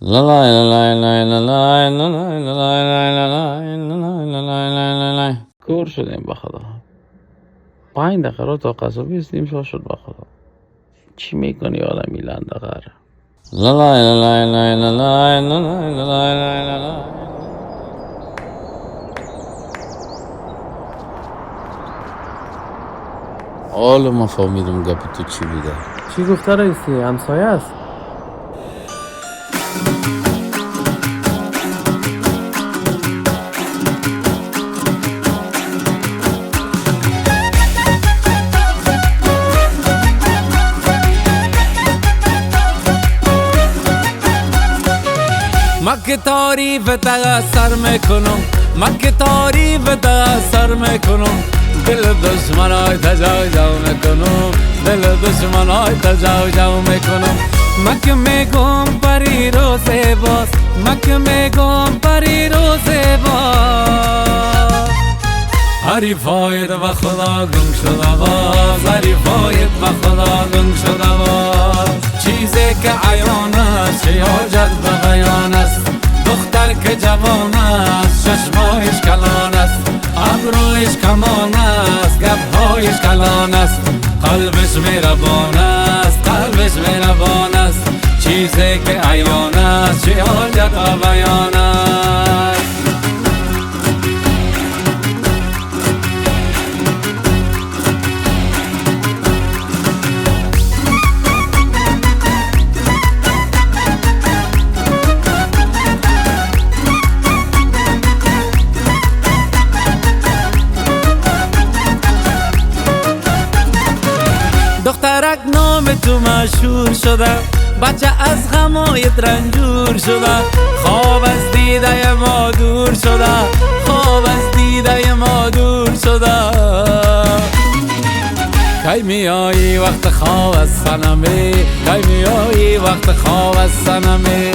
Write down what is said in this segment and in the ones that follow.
La la la la la la la la la la la la la. کور شدیم به خدا. 5 دقیقه رو تا قصابی بیستیم شو شد به خدا. چی میکنی آدم میلان دقیقه لا لا لا لا لا لا لا لا لا لا لا. حالا ما فهمیدم گپ تو چی بوده. چی گفته رئیسی؟ همسایه است. من که تعریف تغسر میکنم، من که تعریف تغسر میکنم، دل دشمنای تجاوز میکنم، دل دشمنای تجاوز میکنم. من که میگم پری رو زیباس، من که میگم پری رو زیباس. حریفایت و خدا گم شده باز، حریفایت و خدا گم شده باز. چیزی که عیان است چه حاجت به بیان است، دختر که جوان است چشمایش کلان است، ابرویش کمان است گپ‌هایش کلان است، قلبش مهربان است قلبش مهربان است. چیزی که عیان است چه حاجت به بیان است. دخترک نام تو مشهور شده، بچه از غمایت رنجور شده، خواب از دیده ما دور شده، خواب از دیده ما دور شده. کی میایی وقت خواب از صنمی، کی میایی وقت خواب از صنمی.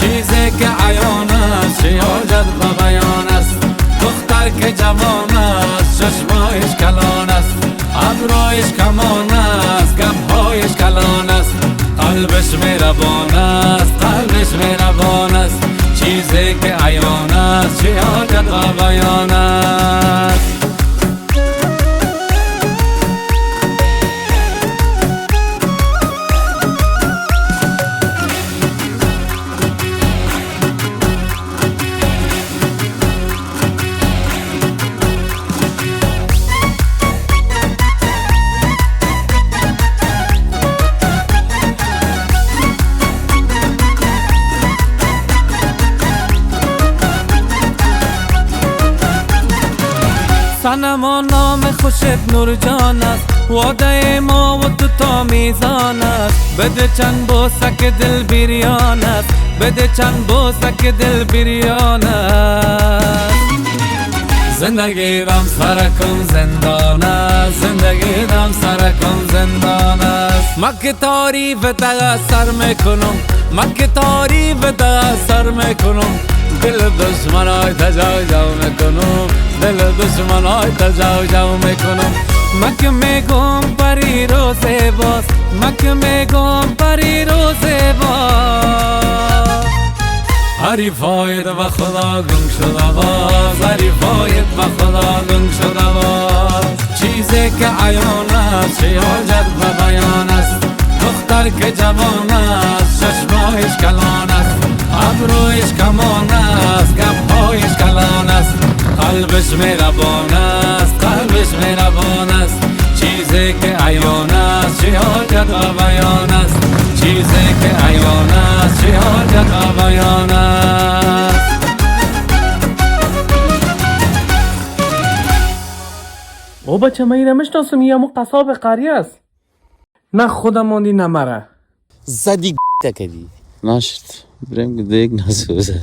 چیزی که عیان است چه حاجت به بیان است، دختر که جوان است چشمایش کلان است، ابرویش کمان است گپ‌هایش کلان است، قلبش مهربان است قلبش مهربان است. چیزی که عیان است چه حاجت به بیان است. صنما نام خوشت نور جان است، وعده ما و تو تا میزان است. بده چند بوسه که دل بریان است، بده چند بوسه که دل بریان است. زندگی دم سرکم زندان است، زندگی دم سرکم زندان است. من که تعریف تغسر میکنم، من که تعریف تغسر میکنم، دل دشمنای تجاوز میکنم، دل دشمنای تجاوز میکنم. من که میگم پری رو زیباس، من که میگم پری رو زیباس. حریفایت و خدا گم شده باز، حریفایت و خدا گم شده باز. چیزی که عیان است چه حاجت به بیان است، دختر که جوان است چشمایش کلان است، ابرویش کمان است گپ‌هایش کلان است، قلبش مهربان است قلبش مهربان است. چیزی که عیان است چه حاجت به بیان است، چیزی که عیان است چه حاجت به بیان است. او بچه من اینه میشناسم، یه همون قصاب قریه است. نه خودم موندی نه مره زدی تکدی ناشت بریم که دیگ نسوزه.